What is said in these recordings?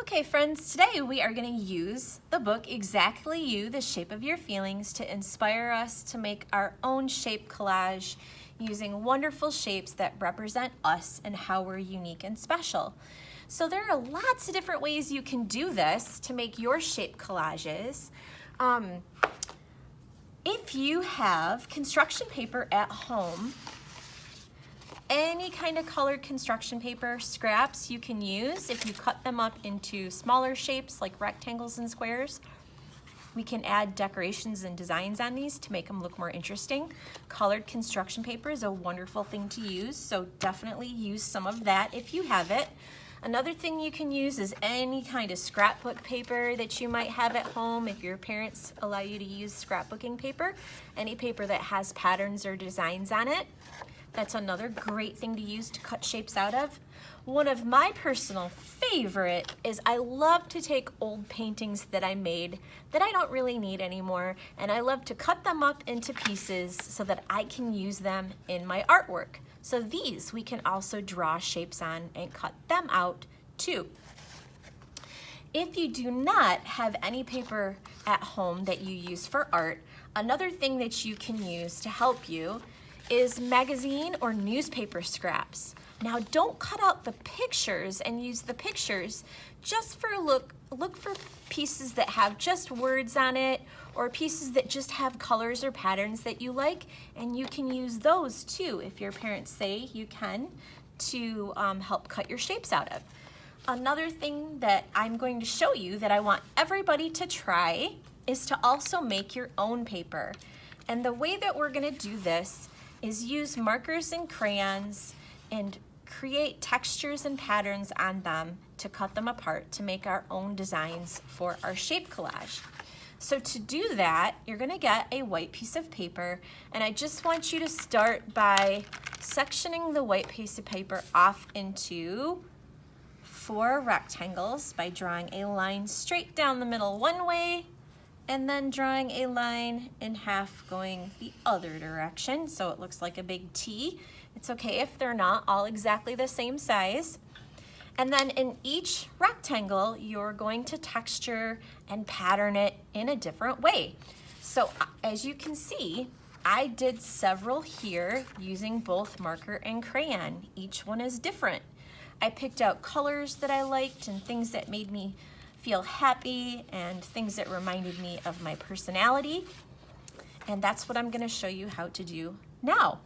Okay friends, today we are going to use the book Exactly You, The Shape of Your Feelings to inspire us to make our own shape collage using wonderful shapes that represent us and how we're unique and special. So there are lots of different ways you can do this to make your shape collages. If you have construction paper at home, any kind of colored construction paper scraps you can use. If you cut them up into smaller shapes like rectangles and squares, we can add decorations and designs on these to make them look more interesting. Colored construction paper is a wonderful thing to use, so definitely use some of that if you have it. Another thing you can use is any kind of scrapbook paper that you might have at home if your parents allow you to use scrapbooking paper. Any paper that has patterns or designs on it. That's another great thing to use to cut shapes out of. One of my personal favorite is I love to take old paintings that I made that I don't really need anymore, and I love to cut them up into pieces so that I can use them in my artwork. So these we can also draw shapes on and cut them out too. If you do not have any paper at home that you use for art, another thing that you can use to help you is magazine or newspaper scraps. Now don't cut out the pictures and use the pictures just for look for pieces that have just words on it or pieces that just have colors or patterns that you like, and you can use those too if your parents say you can to help cut your shapes out of. Another thing that I'm going to show you that I want everybody to try is to also make your own paper. And the way that we're gonna do this is use markers and crayons and create textures and patterns on them to cut them apart to make our own designs for our shape collage. So to do that, you're gonna get a white piece of paper, and I just want you to start by sectioning the white piece of paper off into 4 rectangles by drawing a line straight down the middle one way, and then drawing a line in half going the other direction so it looks like a big T. It's okay if they're not all exactly the same size. And then in each rectangle, you're going to texture and pattern it in a different way. So as you can see, I did several here using both marker and crayon. Each one is different. I picked out colors that I liked and things that made me feel happy and things that reminded me of my personality. And that's what I'm gonna show you how to do now.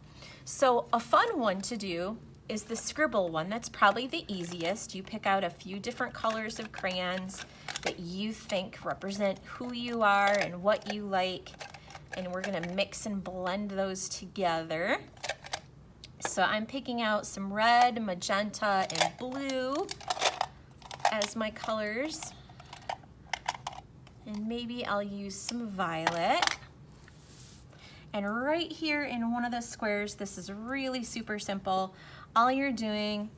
So a fun one to do is the scribble one. That's probably the easiest. You pick out a few different colors of crayons that you think represent who you are and what you like. And we're gonna mix and blend those together. So I'm picking out some red, magenta, and blue as my colors. And maybe I'll use some violet. And right here in one of the squares, this is really super simple. All you're doing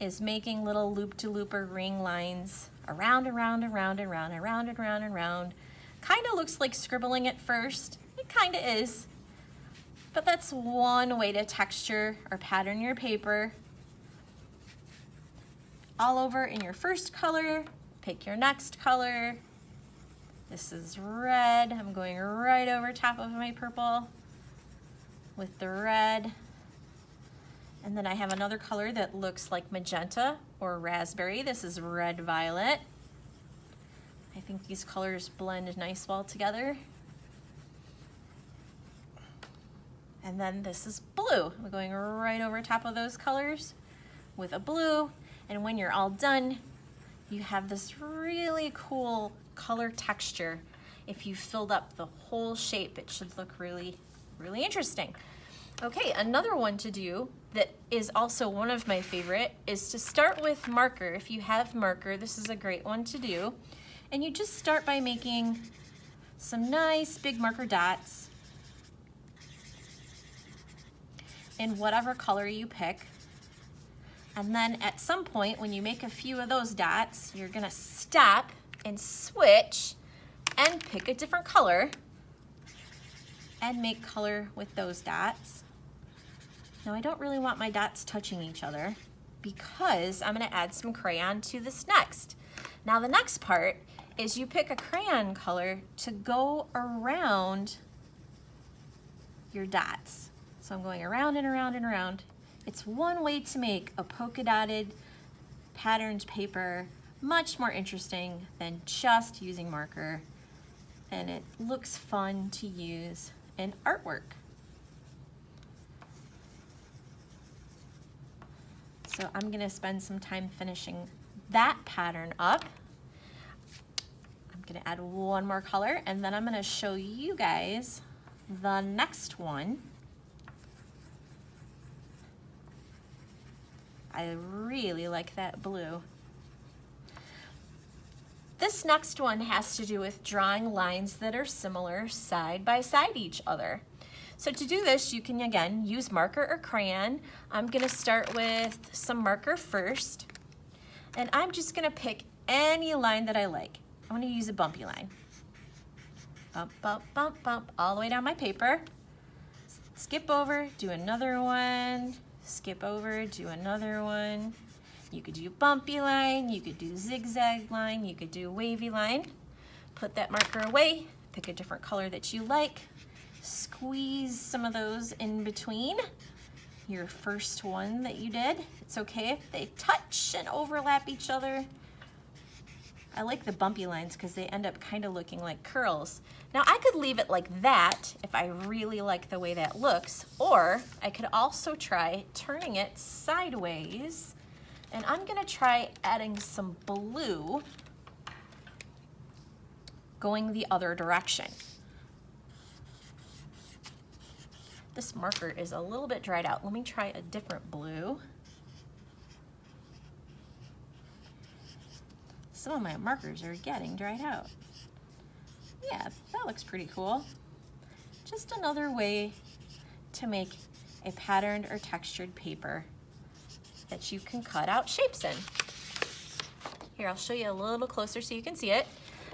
is making little loop-to-looper ring lines around, around, around, around, around, around, around. Kind of looks like scribbling at first. It kind of is. But that's one way to texture or pattern your paper. All over in your first color, pick your next color. This is red. I'm going right over top of my purple with the red. And then I have another color that looks like magenta or raspberry. This is red violet. I think these colors blend nice well together. And then this is blue. I'm going right over top of those colors with a blue. And when you're all done, you have this really cool color texture. If you filled up the whole shape, it should look really, really interesting. Okay, another one to do that is also one of my favorite is to start with marker. If you have marker, this is a great one to do. And you just start by making some nice big marker dots in whatever color you pick. And then at some point, when you make a few of those dots, you're gonna stop and switch and pick a different color and make color with those dots. Now I don't really want my dots touching each other, because I'm gonna add some crayon to this next. Now the next part is you pick a crayon color to go around your dots. So I'm going around and around and around. It's one way to make a polka dotted patterned paper much more interesting than just using marker, and it looks fun to use in artwork. So I'm gonna spend some time finishing that pattern up. I'm gonna add one more color, and then I'm gonna show you guys the next one. I really like that blue. This next one has to do with drawing lines that are similar side by side each other. So to do this, you can again use marker or crayon. I'm gonna start with some marker first, and I'm just gonna pick any line that I like. I'm gonna use a bumpy line. Bump, bump, bump, bump, all the way down my paper. Skip over, do another one. Skip over, do another one. You could do bumpy line, you could do zigzag line, you could do wavy line. Put that marker away, pick a different color that you like. Squeeze some of those in between your first one that you did. It's okay if they touch and overlap each other. I like the bumpy lines because they end up kind of looking like curls. Now I could leave it like that if I really like the way that looks, or I could also try turning it sideways, and I'm gonna try adding some blue going the other direction. This marker is a little bit dried out. Let me try a different blue. Some of my markers are getting dried out. Yeah, that looks pretty cool. Just another way to make a patterned or textured paper that you can cut out shapes in. Here, I'll show you a little closer so you can see it.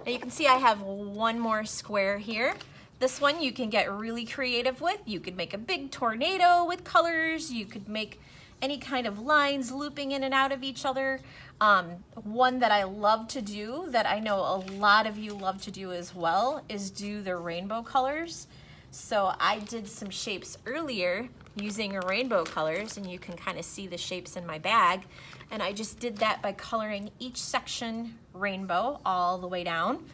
Now you can see I have one more square here. This one you can get really creative with. You could make a big tornado with colors. You could make any kind of lines looping in and out of each other. One that I love to do, that I know a lot of you love to do as well, is do the rainbow colors. So I did some shapes earlier using rainbow colors, and you can kind of see the shapes in my bag. And I just did that by coloring each section rainbow all the way down.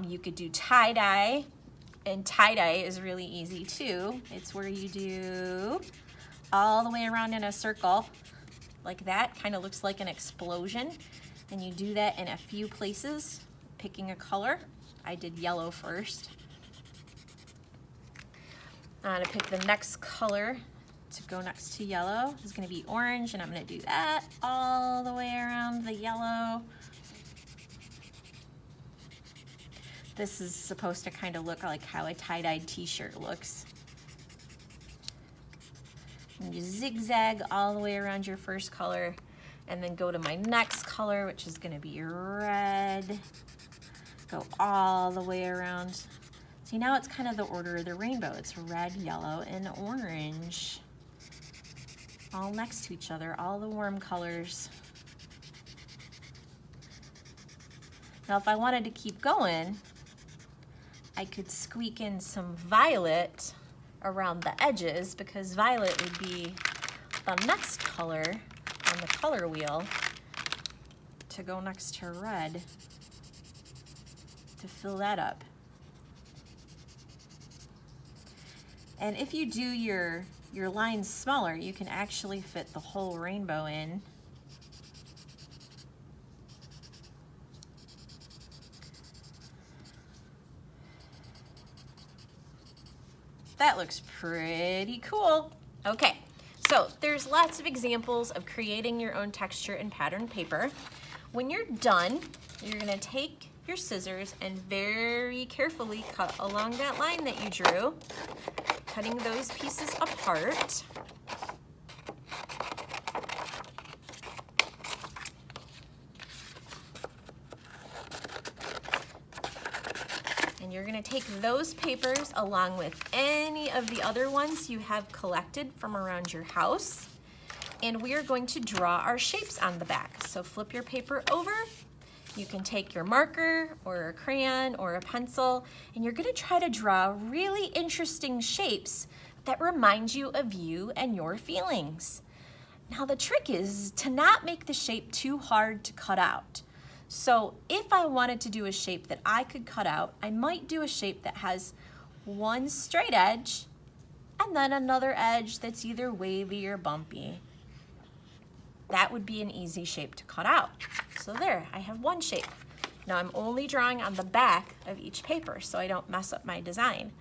You could do tie-dye, and tie-dye is really easy too. It's where you do all the way around in a circle like that. Kind of looks like an explosion, and you do that in a few places, picking a color. I did yellow first. I'm gonna pick the next color to go next to yellow. This is gonna be orange, and I'm gonna do that all the way around the yellow. This is supposed to kind of look like how a tie-dyed t-shirt looks. And you zigzag all the way around your first color, and then go to my next color, which is gonna be red. Go all the way around. See, now it's kind of the order of the rainbow. It's red, yellow, and orange. All next to each other, all the warm colors. Now, if I wanted to keep going, I could squeak in some violet around the edges, because violet would be the next color on the color wheel to go next to red to fill that up. And if you do your lines smaller, you can actually fit the whole rainbow in. That looks pretty cool. Okay, so there's lots of examples of creating your own texture and pattern paper. When you're done, you're gonna take your scissors and very carefully cut along that line that you drew, cutting those pieces apart. And you're gonna take those papers along with any of the other ones you have collected from around your house, and we are going to draw our shapes on the back. So flip your paper over. You can take your marker or a crayon or a pencil, and you're gonna try to draw really interesting shapes that remind you of you and your feelings. Now the trick is to not make the shape too hard to cut out. So if I wanted to do a shape that I could cut out, I might do a shape that has one straight edge and then another edge that's either wavy or bumpy. That would be an easy shape to cut out. So there, I have one shape. Now I'm only drawing on the back of each paper so I don't mess up my design.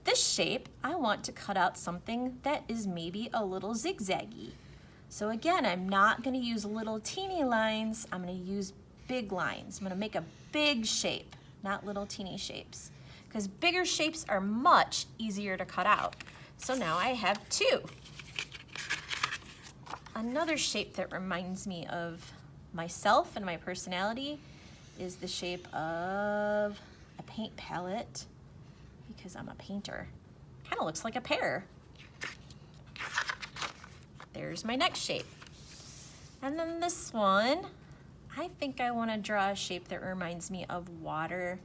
This shape, I want to cut out something that is maybe a little zigzaggy. So again, I'm not gonna use little teeny lines, I'm gonna use big lines. I'm gonna make a big shape, not little teeny shapes, because bigger shapes are much easier to cut out. So now I have two. Another shape that reminds me of myself and my personality is the shape of a paint palette, because I'm a painter. Kind of looks like a pear. There's my next shape. And then this one, I think I want to draw a shape that reminds me of water,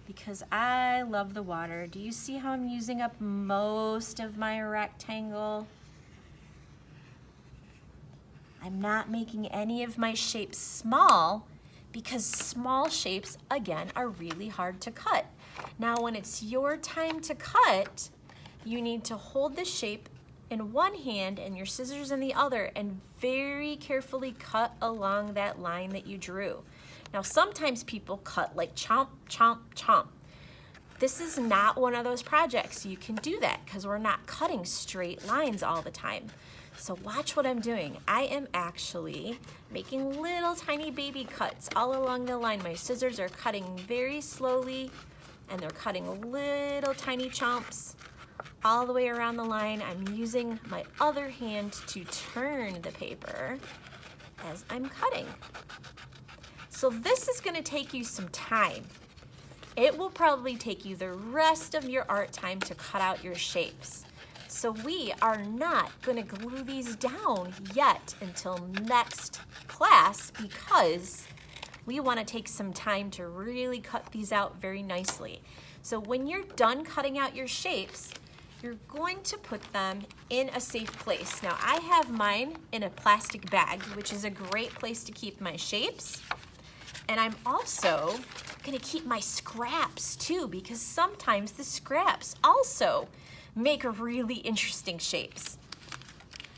because I love the water. Do you see how I'm using up most of my rectangle? I'm not making any of my shapes small because small shapes, again, are really hard to cut. Now, when it's your time to cut, you need to hold the shape in one hand and your scissors in the other and very carefully cut along that line that you drew. Now, sometimes people cut like chomp, chomp, chomp. This is not one of those projects. You can do that because we're not cutting straight lines all the time. So watch what I'm doing. I am actually making little tiny baby cuts all along the line. My scissors are cutting very slowly and they're cutting little tiny chomps all the way around the line. I'm using my other hand to turn the paper as I'm cutting. So this is gonna take you some time. It will probably take you the rest of your art time to cut out your shapes. So we are not gonna glue these down yet until next class because we wanna take some time to really cut these out very nicely. So when you're done cutting out your shapes, you're going to put them in a safe place. Now I have mine in a plastic bag, which is a great place to keep my shapes. And I'm also gonna keep my scraps too, because sometimes the scraps also make really interesting shapes.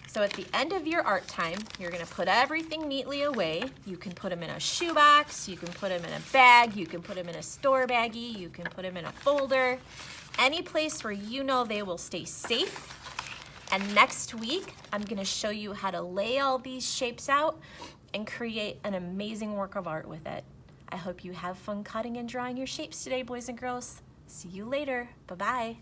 So at the end of your art time, you're gonna put everything neatly away. You can put them in a shoebox, you can put them in a bag, you can put them in a store baggie, you can put them in a folder, any place where you know they will stay safe. And next week, I'm gonna show you how to lay all these shapes out and create an amazing work of art with it. I hope you have fun cutting and drawing your shapes today, boys and girls. See you later. Bye-bye.